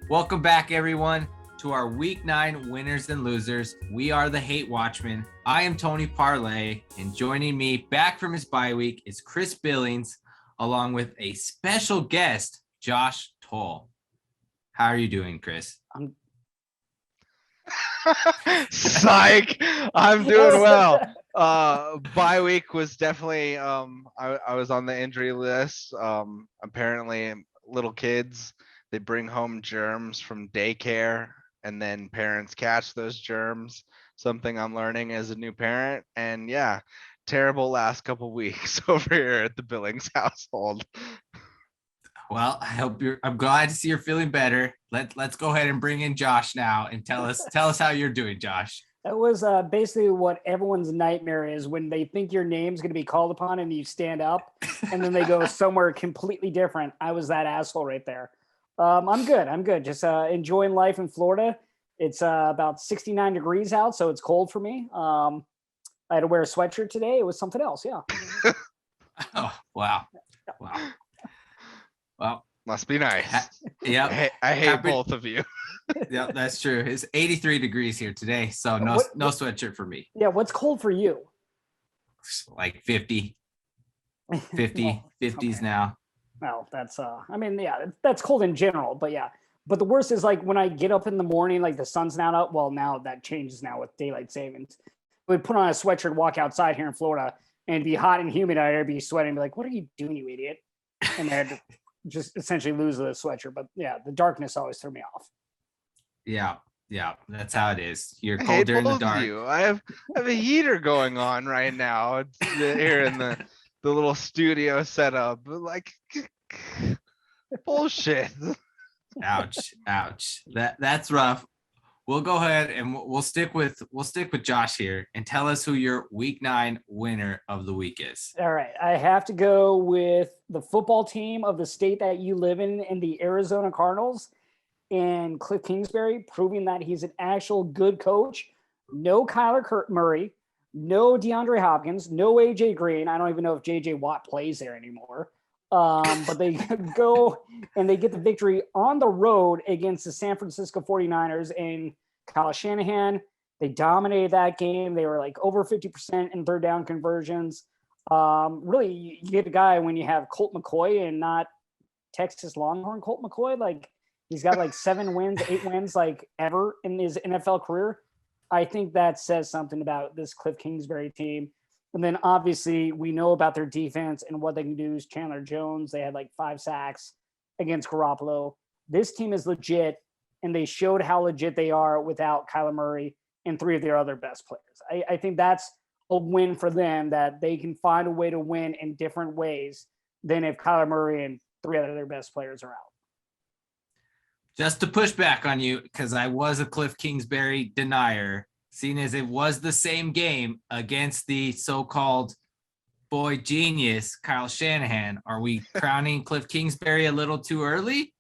Welcome back, everyone, to our Week 9 winners and losers. We are the Hate Watchmen. I am Tony Parlay, and joining me back from his bye week is Chris Billings, along with a special guest, Josh Tolle. How are you doing, Chris? Psych. I'm doing well. Bye week was definitely I was on the injury list. Apparently little kids, they bring home germs from daycare and then parents catch those germs. Something I'm learning as a new parent. And yeah, terrible last couple weeks over here at the Billings household. Well, I'm glad to see you're feeling better. Let's go ahead and bring in Josh now and tell us how you're doing, Josh. That was basically what everyone's nightmare is when they think your name's going to be called upon and you stand up and then they go somewhere completely different. I was that asshole right there. I'm good. Just enjoying life in Florida. It's about 69 degrees out, so it's cold for me. I had to wear a sweatshirt today. It was something else. Yeah. Oh, wow. Well, Must be nice. Yeah. I hate both of you. Yeah, that's true. It's 83 degrees here today, so no sweatshirt for me. Yeah, what's cold for you? Like 50, well, 50s okay. Now. Well, that's that's cold in general, but yeah. But the worst is like when I get up in the morning, like the sun's not up. Well, now that changes now with daylight savings. We'd put on a sweatshirt, walk outside here in Florida, and be hot and humid. I'd be sweating, be like, "What are you doing, you idiot?" And I'd just essentially lose the sweatshirt. But yeah, the darkness always threw me off. Yeah, that's how it is. You're cold during the dark. I have a heater going on right now. It's here in the little studio setup. Like bullshit. Ouch. That's rough. We'll go ahead and we'll stick with Josh here and tell us who your Week 9 winner of the week is. All right, I have to go with the football team of the state that you live in the Arizona Cardinals, and Cliff Kingsbury, proving that he's an actual good coach. No Kyler Murray, no DeAndre Hopkins, no AJ Green. I don't even know if JJ Watt plays there anymore. But they go and they get the victory on the road against the San Francisco 49ers and Kyle Shanahan. They dominated that game. They were like over 50% in third down conversions. Really, you get a guy when you have Colt McCoy and not Texas Longhorn Colt McCoy. Like, he's got like 8 wins like ever in his NFL career. I think that says something about this Cliff Kingsbury team. And then obviously we know about their defense and what they can do is Chandler Jones. They had like 5 sacks against Garoppolo. This team is legit, and they showed how legit they are without Kyler Murray and 3 of their other best players. I think that's a win for them, that they can find a way to win in different ways than if Kyler Murray and 3 of their best players are out. Just to push back on you, because I was a Cliff Kingsbury denier, seeing as it was the same game against the so-called boy genius, Kyle Shanahan. Are we crowning Cliff Kingsbury a little too early?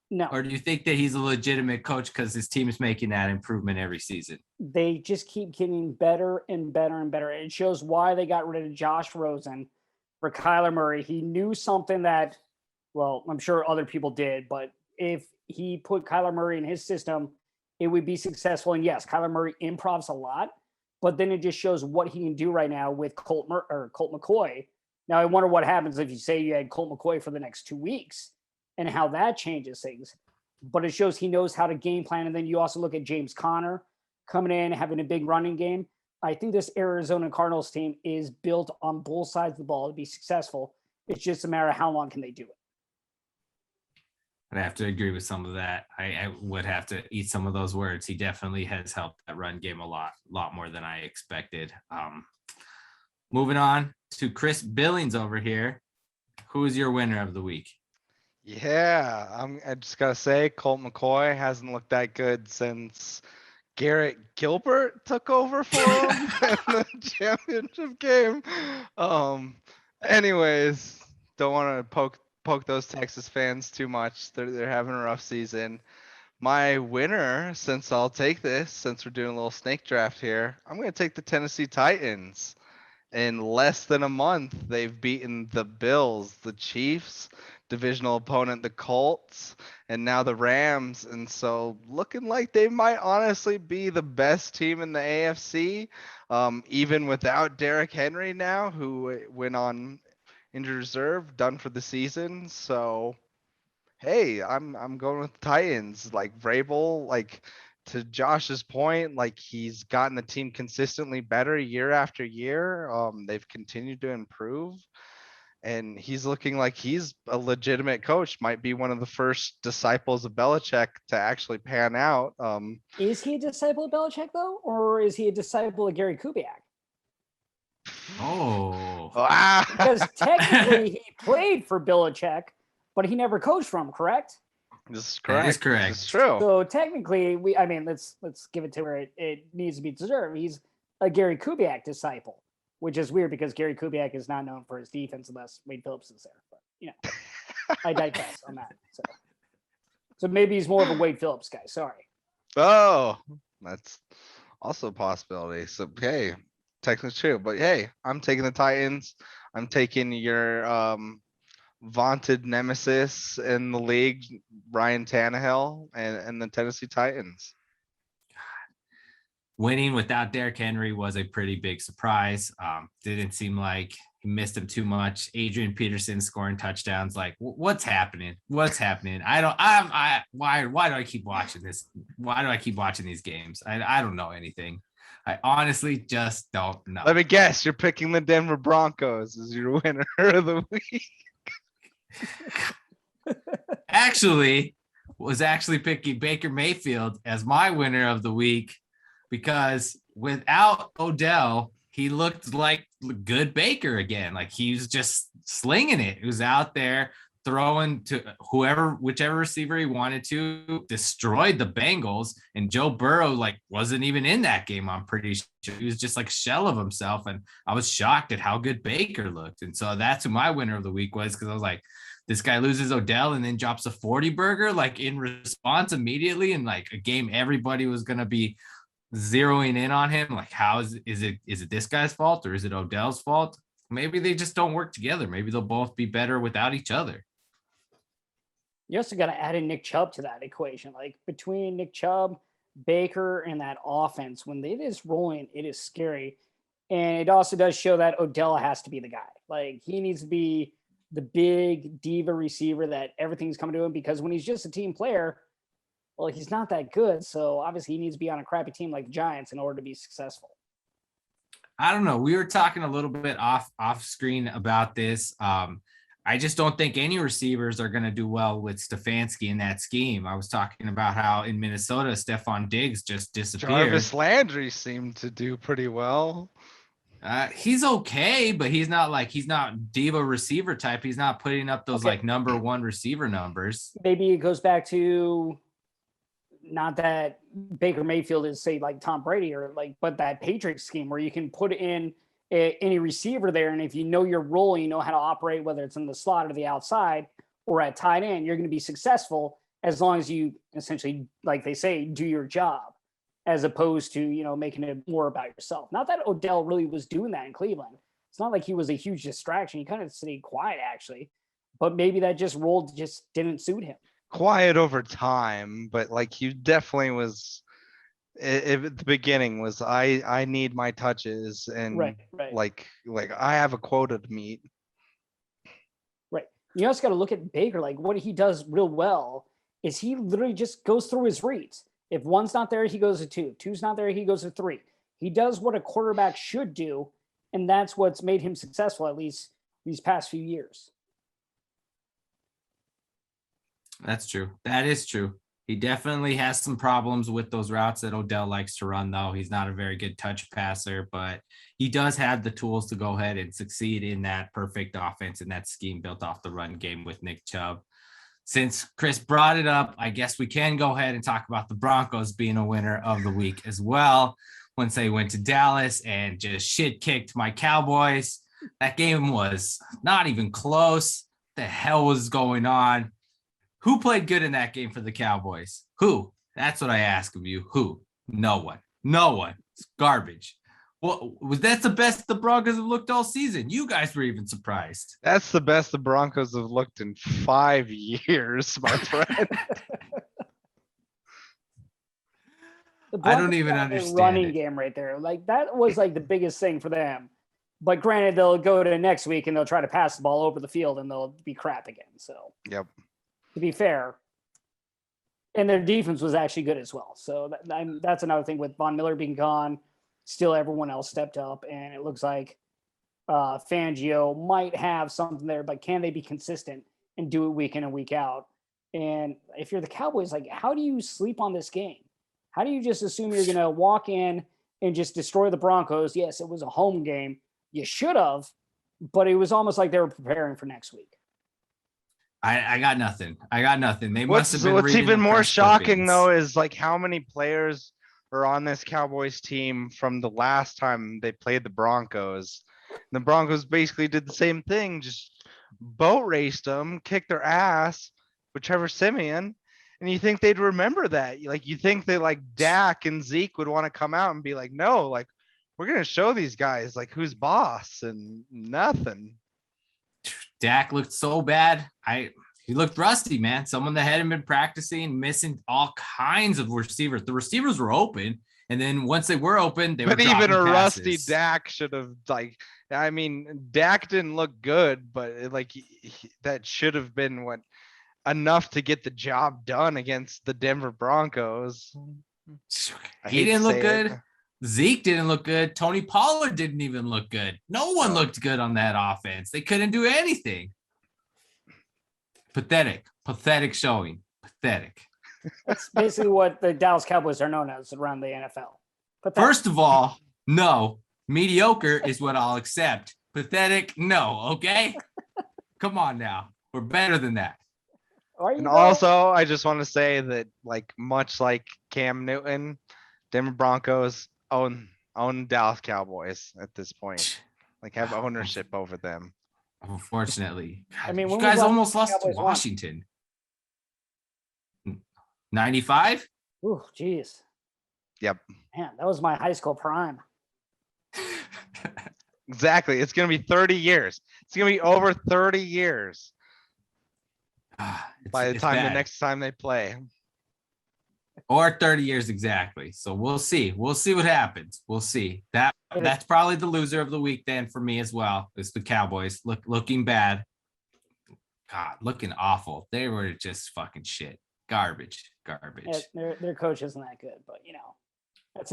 No. Or do you think that he's a legitimate coach because his team is making that improvement every season? They just keep getting better and better and better. It shows why they got rid of Josh Rosen for Kyler Murray. He knew something that, well, I'm sure other people did, but if he put Kyler Murray in his system, it would be successful. And yes, Kyler Murray improvs a lot, but then it just shows what he can do right now with Colt McCoy. Now, I wonder what happens if you say you had Colt McCoy for the next 2 weeks and how that changes things. But it shows he knows how to game plan. And then you also look at James Conner coming in, having a big running game. I think this Arizona Cardinals team is built on both sides of the ball to be successful. It's just a matter of how long can they do it. I'd have to agree with some of that. I would have to eat some of those words. He definitely has helped that run game a lot more than I expected. Moving on to Chris Billings over here. Who is your winner of the week? Yeah, I just gotta say, Colt McCoy hasn't looked that good since Garrett Gilbert took over for him in the championship game. Anyways, don't want to poke those Texas fans too much. They're having a rough season. My winner, since we're doing a little snake draft here, I'm going to take the Tennessee Titans. In less than a month, they've beaten the Bills, the Chiefs, divisional opponent, the Colts, and now the Rams. And so looking like they might honestly be the best team in the AFC, even without Derrick Henry now, who went on injured reserve, done for the season. So hey, I'm going with the Titans. Like Vrabel, like to Josh's point, like he's gotten the team consistently better year after year. They've continued to improve, and he's looking like he's a legitimate coach. Might be one of the first disciples of Belichick to actually pan out. Is he a disciple of Belichick though, or is he a disciple of Gary Kubiak? Oh, Because technically he played for Belichick, but he never coached for him, correct? This is correct. That is correct. This is true. So technically, let's give it to where it needs to be deserved. He's a Gary Kubiak disciple, which is weird because Gary Kubiak is not known for his defense unless Wade Phillips is there. But I digress on that. So maybe he's more of a Wade Phillips guy. Sorry. Oh, that's also a possibility. So hey, technically true, but hey, I'm taking the Titans. I'm taking your vaunted nemesis in the league, Ryan Tannehill, and the Tennessee Titans. Winning without Derrick Henry was a pretty big surprise. Didn't seem like he missed him too much. Adrian Peterson scoring touchdowns. Like, what's happening? What's happening? Why do I keep watching this? Why do I keep watching these games? I don't know anything. I honestly just don't know. Let me guess, you're picking the Denver Broncos as your winner of the week. was actually picking Baker Mayfield as my winner of the week because without Odell, he looked like good Baker again. Like he was just slinging it. He was out there throwing to whichever receiver he wanted to, destroyed the Bengals. And Joe Burrow wasn't even in that game. I'm pretty sure he was just like a shell of himself. And I was shocked at how good Baker looked. And so that's who my winner of the week was, because I was like, this guy loses Odell and then drops a 40 burger in response immediately. And a game everybody was going to be zeroing in on him. Like, how is it this guy's fault or is it Odell's fault? Maybe they just don't work together. Maybe they'll both be better without each other. You also got to add in Nick Chubb to that equation. Like between Nick Chubb, Baker, and that offense, when it is rolling, it is scary. And it also does show that Odell has to be the guy. Like he needs to be the big diva receiver that everything's coming to him, because when he's just a team player, well, he's not that good. So obviously he needs to be on a crappy team like the Giants in order to be successful. I don't know. We were talking a little bit off screen about this. I just don't think any receivers are going to do well with Stefanski in that scheme. I was talking about how in Minnesota, Stephon Diggs just disappeared. Jarvis Landry seemed to do pretty well. He's okay, but he's not diva receiver type. He's not putting up those number one receiver numbers. Maybe it goes back to not that Baker Mayfield is say like Tom Brady but that Patriots scheme where you can put in any receiver there. And if you know your role, you know how to operate, whether it's in the slot or the outside or at tight end, you're going to be successful as long as you essentially, like they say, do your job, as opposed to, making it more about yourself. Not that Odell really was doing that in Cleveland. It's not like he was a huge distraction. He kind of stayed quiet actually, but maybe that role just didn't suit him. Quiet over time, but he definitely was at the beginning was I need my touches and right. like I have a quota to meet. Right. You also got to look at Baker. Like what he does real well is he literally just goes through his reads. If one's not there, he goes to two. Two's not there, he goes to three. He does what a quarterback should do, and that's what's made him successful, at least these past few years. That's true. That is true. He definitely has some problems with those routes that Odell likes to run, though. He's not a very good touch passer, but he does have the tools to go ahead and succeed in that perfect offense and that scheme built off the run game with Nick Chubb. Since Chris brought it up, I guess we can go ahead and talk about the Broncos being a winner of the week as well. Once they went to Dallas and just shit kicked my Cowboys. That game was not even close. What the hell was going on? Who played good in that game for the Cowboys? Who? That's what I ask of you. Who? No one. It's garbage. Well, that's the best the Broncos have looked all season. You guys were even surprised. That's the best the Broncos have looked in 5 years, my friend. I don't Broncos even got a understand running it. game right there. Like that was like the biggest thing for them. But granted, they'll go to next week and they'll try to pass the ball over the field and they'll be crap again. So Yep. to be fair, and their defense was actually good as well. So that's another thing with Von Miller being gone. Still, everyone else stepped up, and it looks like Fangio might have something there. But can they be consistent and do it week in and week out? And if you're the Cowboys, like, how do you sleep on this game? How do you just assume you're going to walk in and just destroy the Broncos? Yes, it was a home game. You should have, but it was almost like they were preparing for next week. I got nothing. They must What's have been what's reading the even more press shocking clippings. though is like how many players are on this Cowboys team from the last time they played the Broncos. The Broncos basically did the same thing, just boat raced them, kicked their ass with Trevor Siemian. And you think they'd remember that? Like you think that like Dak and Zeke would want to come out and be like, no, like we're gonna show these guys like who's boss, and nothing. Dak looked so bad. He looked rusty, man. Someone that hadn't been practicing, missing all kinds of receivers. The receivers were open, and then once they were open, they were But even dropping a passes. rusty Dak should have like. I mean, Dak didn't look good, but that should have been enough to get the job done against the Denver Broncos. He didn't look good. Zeke didn't look good. Tony Pollard didn't even look good. No one looked good on that offense. They couldn't do anything. Pathetic showing. Pathetic. That's basically what the Dallas Cowboys are known as around the NFL. Pathetic. First of all, no. Mediocre is what I'll accept. Pathetic, no. Okay? Come on now. We're better than that. And also, I just want to say that, like, much like Cam Newton, Denver Broncos own Dallas Cowboys at this point. Like, have ownership over them. Unfortunately. I mean, you guys almost lost to Washington. 95? Oh, geez. Yep. Man, that was my high school prime. Exactly. It's going to be 30 years. It's going to be over 30 years by the time the next time they play. Or 30 years exactly. So we'll see. We'll see what happens. We'll see. That's probably the loser of the week then for me as well. It's the Cowboys looking bad. God, looking awful. They were just fucking shit. Garbage. Yeah, their coach isn't that good, but you know. That's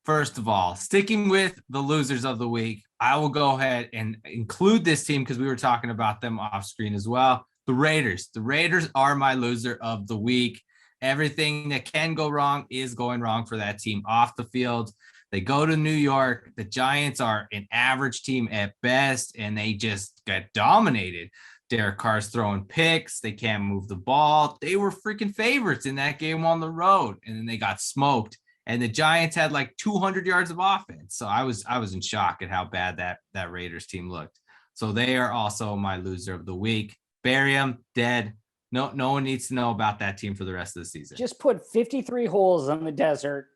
First of all, sticking with the losers of the week, I will go ahead and include this team because we were talking about them off screen as well. The Raiders. The Raiders are my loser of the week. Everything that can go wrong is going wrong for that team off the field. They go to New York. The Giants are an average team at best, and they just got dominated. Derek Carr's throwing picks. They can't move the ball. They were freaking favorites in that game on the road, and then they got smoked. And the Giants had like 200 yards of offense. So I was in shock at how bad that Raiders team looked. So they are also my loser of the week. Bury them, dead. No one needs to know about that team for the rest of the season. Just put 53 holes in the desert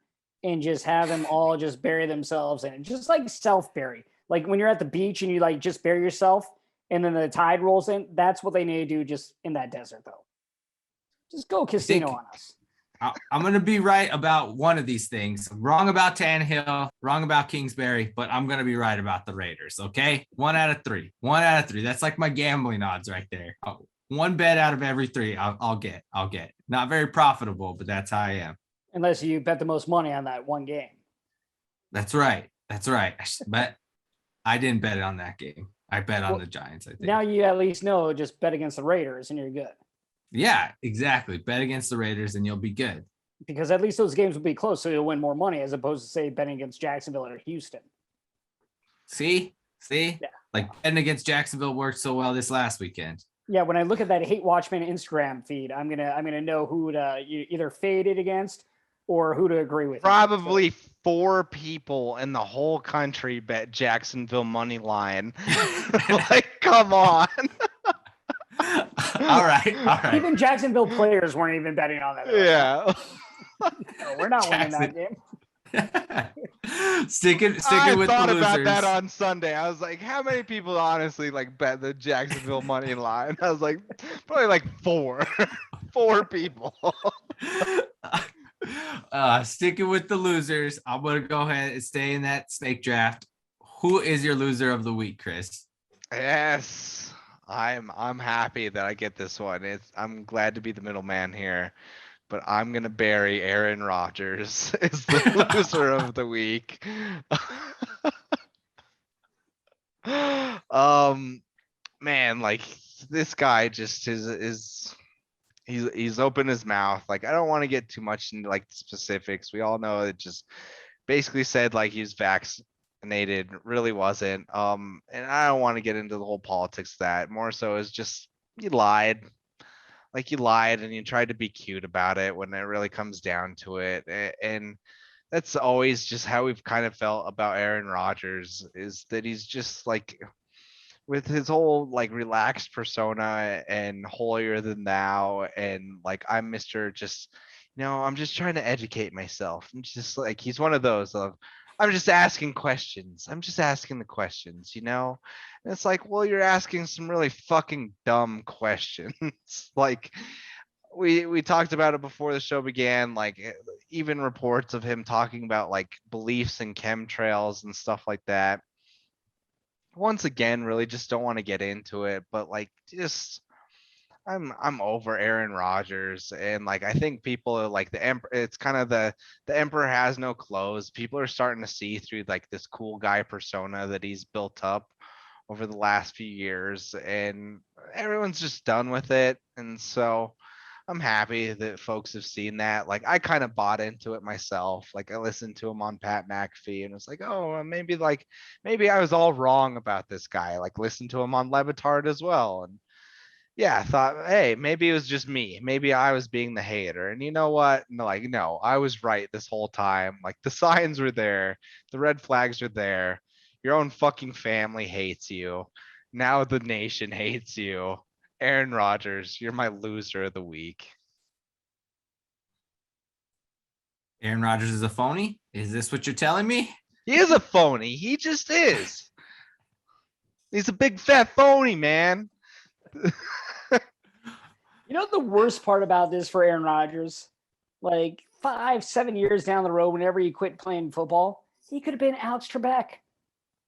and just have them all just bury themselves in it. Just like self-bury. Like when you're at the beach and you like just bury yourself and then the tide rolls in, that's what they need to do just in that desert though. Just go casino on us. I'm going to be right about one of these things. I'm wrong about Tannehill, wrong about Kingsbury, but I'm going to be right about the Raiders, okay? 1 out of 3. 1 out of 3. That's like my gambling odds right there. One bet out of every 3 I'll get. Not very profitable, but that's how I am. Unless you bet the most money on that one game. That's right. But I didn't bet it on that game. I bet on the Giants, I think. Now you at least know just bet against the Raiders and you're good. Yeah, exactly. Bet against the Raiders and you'll be good. Because at least those games will be close, so you'll win more money as opposed to, say, betting against Jacksonville or Houston. See? Yeah. Like betting against Jacksonville worked so well this last weekend. Yeah, when I look at that Hate Watchman Instagram feed, I'm gonna know who to either fade it against or who to agree with. Probably 4 people in the whole country bet Jacksonville money line. Like, come on. All right. Even Jacksonville players weren't even betting on that. Yeah. No, we're not winning that game. sticking I with thought the about losers. that on Sunday. I was like, how many people honestly like bet the Jacksonville money line? I was like, probably like 4, 4 people. Sticking with the losers. I'm gonna go ahead and stay in that snake draft. Who is your loser of the week, Chris? Yes, I'm happy that I get this one. I'm glad to be the middleman here, but I'm gonna bury Aaron Rodgers as the loser of the week. Man, like this guy just is he's opened his mouth. Like I don't want to get too much into like the specifics. We all know it just basically said like he's vaccinated, really wasn't. And I don't want to get into the whole politics of that. More so is just you lied. Like you lied and you tried to be cute about it when it really comes down to it. And that's always just how we've kind of felt about Aaron Rodgers is that he's just like with his whole like relaxed persona and holier than thou and like I'm Mr. just I'm just trying to educate myself. I'm just like he's one of those of I'm just asking questions. I'm just asking the questions. And it's like, well, you're asking some really fucking dumb questions. Like we talked about it before the show began, like even reports of him talking about like beliefs in chemtrails and stuff like that. Once again, really just don't want to get into it, but like just I'm over Aaron Rodgers and like I think people are like the emperor. It's kind of the emperor has no clothes. People are starting to see through like this cool guy persona that he's built up over the last few years, and everyone's just done with it. And so I'm happy that folks have seen that. Like I kind of bought into it myself. Like I listened to him on Pat McAfee and was like, oh, maybe I was all wrong about this guy. Like listened to him on Levitard as well. And yeah, I thought, hey, maybe it was just me. Maybe I was being the hater. And you know what? No, I was right this whole time. Like the signs were there, the red flags are there. Your own fucking family hates you. Now the nation hates you. Aaron Rodgers, you're my loser of the week. Aaron Rodgers is a phony? Is this what you're telling me? He is a phony. He just is. He's a big fat phony, man. You know the worst part about this for Aaron Rodgers? Like 5-7 years down the road, whenever he quit playing football, he could have been Alex Trebek.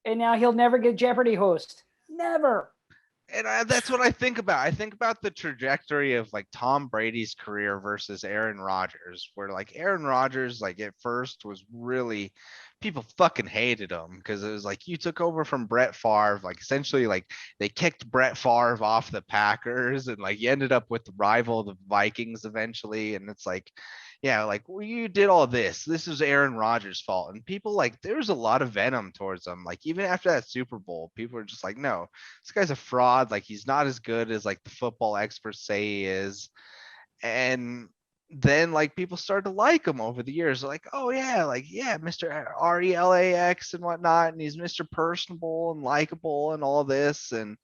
And now he'll never get Jeopardy host. Never. And that's what I think about. I think about the trajectory of like Tom Brady's career versus Aaron Rodgers, where like Aaron Rodgers, like at first was really people fucking hated him because it was like you took over from Brett Favre, like essentially like they kicked Brett Favre off the Packers and like you ended up with the rival, the Vikings eventually. And it's like, yeah, like well, you did all this. This is Aaron Rodgers' fault. And people like there's a lot of venom towards him. Like even after that Super Bowl, people are just like, no, this guy's a fraud. Like he's not as good as like the football experts say he is. And then like people started to like him over the years. Like, oh yeah, like yeah, Mr. RELAX and whatnot. And he's Mr. Personable and likable and all this and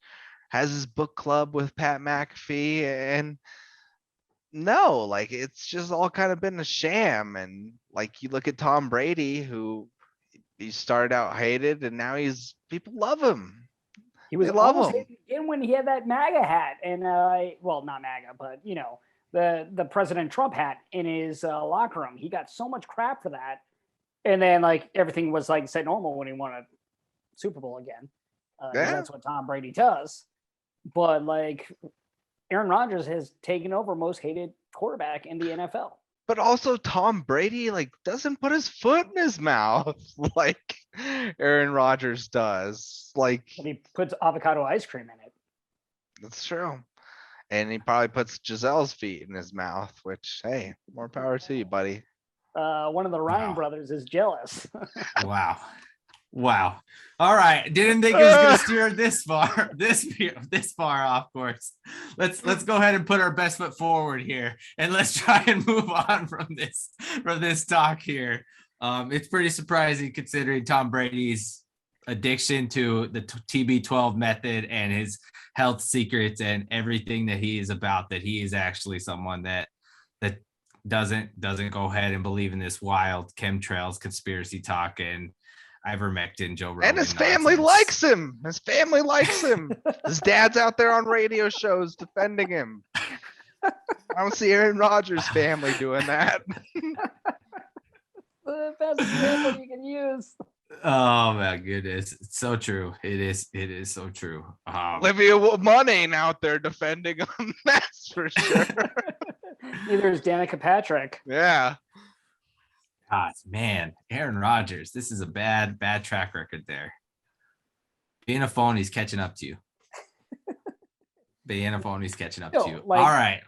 has his book club with Pat McAfee. And no, like it's just all kind of been a sham. And like you look at Tom Brady, who he started out hated and now he's people love him. He was They love almost him. hated again when he had that MAGA hat and well, not MAGA, but the President Trump hat in his locker room. He got so much crap for that, and then like everything was like said normal when he won a Super Bowl again. Yeah. That's what Tom Brady does. But like Aaron Rodgers has taken over most hated quarterback in the NFL. But also Tom Brady like doesn't put his foot in his mouth like Aaron Rodgers does. Like And he puts avocado ice cream in it. that's true. And he probably puts Giselle's feet in his mouth, which hey, more power to you, buddy. One of the Ryan Wow. brothers is jealous. Wow. All right. Didn't think it was gonna steer this far off course. Let's go ahead and put our best foot forward here and let's try and move on from this talk here. It's pretty surprising considering Tom Brady's addiction to the TB12 method and his health secrets and everything that he is about, that he is actually someone that doesn't go ahead and believe in this wild chemtrails conspiracy talk and ivermectin Joe Rogan And his family nonsense. likes him. His family likes him. His dad's out there on radio shows defending him. I don't see Aaron Rodgers' family doing that. The best example you can use. Oh my goodness, it's so true. It is so true. Olivia Munn ain't out there defending him. That's for sure. Neither is Danica Patrick. Yeah. God, man, Aaron Rodgers. This is a bad track record there. Being a phone, he's catching up to you. Being a phone, he's catching up to you. All right.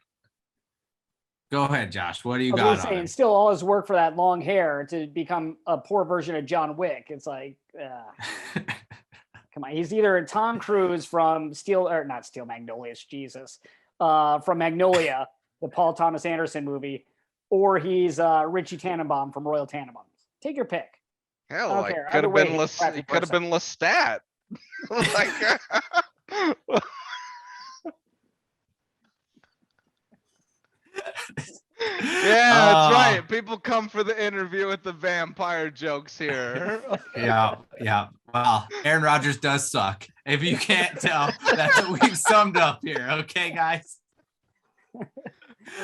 Go ahead, Josh. What do you got? Saying, still all his work for that long hair to become a poor version of John Wick. It's like, come on. He's either Tom Cruise from from Magnolia, the Paul Thomas Anderson movie, or he's Richie Tannenbaum from Royal Tenenbaums. Take your pick. Hell, like could have been Lestat. Like, yeah, that's right. People come for the interview with the vampire jokes here. Yeah. Well, Aaron Rodgers does suck. If you can't tell, that's what we've summed up here. Okay, guys.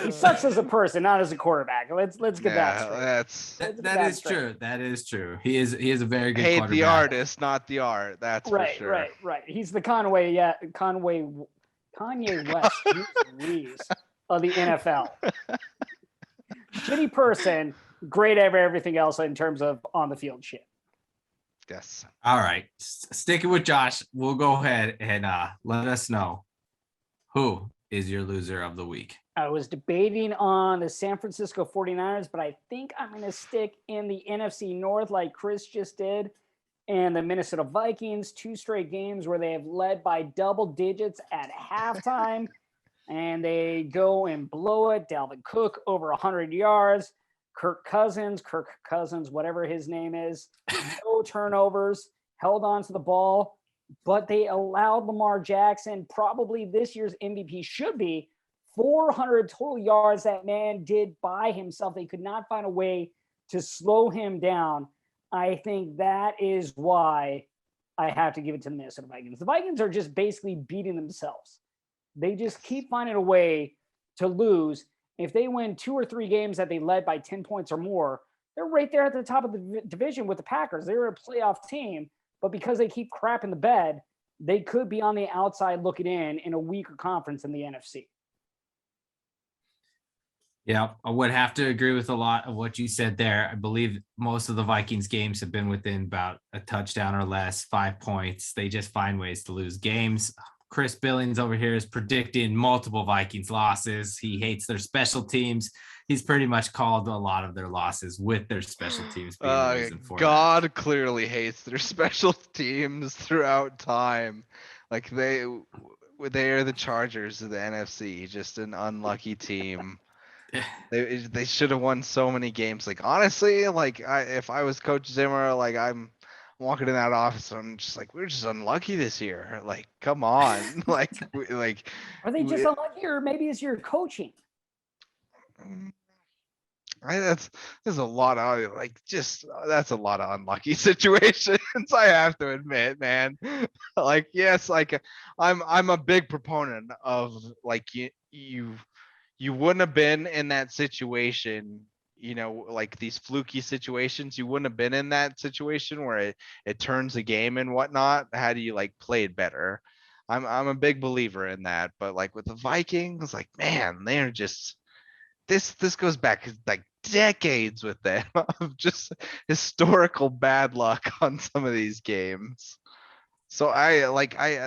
He sucks as a person, not as a quarterback. Let's get that straight. That is true. That is true. He is a very good hate quarterback. the artist, not the art. That's right, for sure. Right. He's the Kanye West of the NFL. Shitty person, great at everything else in terms of on the field shit. Yes. All right. Sticking with Josh, we'll go ahead and let us know who is your loser of the week. I was debating on the San Francisco 49ers, but I think I'm going to stick in the NFC North like Chris just did. And the Minnesota Vikings, 2 straight games where they have led by double digits at halftime. And they go and blow it. Dalvin Cook over 100 yards. Kirk Cousins, whatever his name is, no turnovers, held on to the ball. But they allowed Lamar Jackson, probably this year's MVP should be, 400 total yards that man did by himself. They could not find a way to slow him down. I think that is why I have to give it to the Minnesota Vikings. The Vikings are just basically beating themselves. They just keep finding a way to lose. If they win 2 or 3 games that they led by 10 points or more, they're right there at the top of the division with the Packers. They're a playoff team, but because they keep crapping the bed, they could be on the outside looking in a weaker conference in the NFC. Yeah, I would have to agree with a lot of what you said there. I believe most of the Vikings games have been within about a touchdown or less, 5 points. They just find ways to lose games. Chris Billings over here is predicting multiple Vikings losses. He hates their special teams. He's pretty much called a lot of their losses with their special teams being the reason for God that. Clearly hates their special teams throughout time. Like they are the Chargers of the NFC, just an unlucky team. They should have won so many games. Like honestly, like if I was Coach Zimmer, like I'm walking in that office, I'm just like, we're just unlucky this year. Like, come on, like Are they just unlucky, or maybe it's your coaching? There's a lot of that's a lot of unlucky situations. I have to admit, man. Like, yes, like I'm a big proponent of like you wouldn't have been in that situation, you know, like these fluky situations. You wouldn't have been in that situation where it turns a game and whatnot. How do you like play it better? I'm a big believer in that. But like with the Vikings, like man, they're just this goes back like decades with them of just historical bad luck on some of these games. So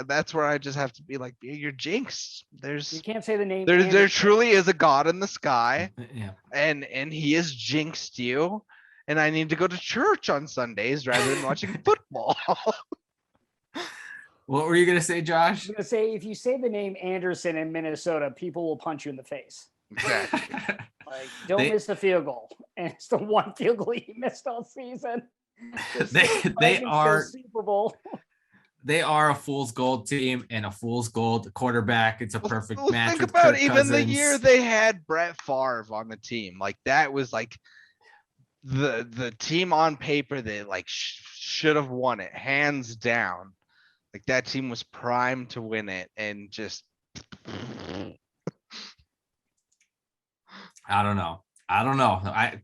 that's where I just have to be like, you're jinxed. You can't say the name. There truly is a God in the sky, yeah, and he has jinxed you. And I need to go to church on Sundays rather than watching football. What were you gonna say, Josh? I was gonna say if you say the name Anderson in Minnesota, people will punch you in the face. Exactly. Like, don't miss the field goal, and it's the one field goal he missed all season. They are Super Bowl. They are a fool's gold team and a fool's gold quarterback. It's a perfect match. Think with about Kirk even the Cousins. year they had Brett Favre on the team. Like that was like the team on paper that like should have won it hands down. Like that team was primed to win it, and just I don't know.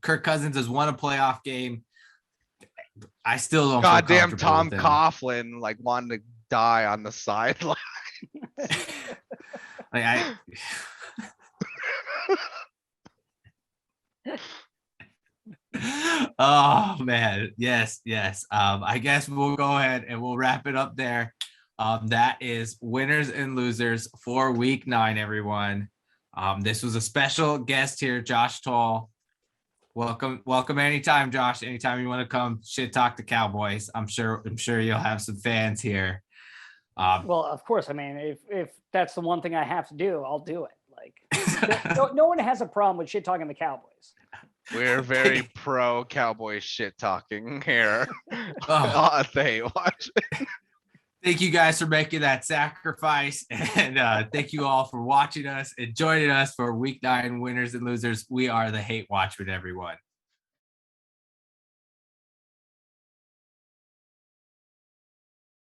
Kirk Cousins has won a playoff game. I still don't. goddamn feel Tom comfortable Coughlin like wanted to die on the sideline. with him. Like oh man, yes. I guess we'll go ahead and we'll wrap it up there. That is winners and losers for week 9, everyone. This was a special guest here, Josh Tolle. Welcome anytime, Josh. Anytime you want to come shit talk the Cowboys. I'm sure you'll have some fans here. Well, of course. I mean, if that's the one thing I have to do, I'll do it. Like, no one has a problem with shit talking the Cowboys. We're very pro Cowboys shit talking here. Oh. They watch. Thank you guys for making that sacrifice. And thank you all for watching us and joining us for week 9 winners and losers. We are the Hate Watchmen, everyone.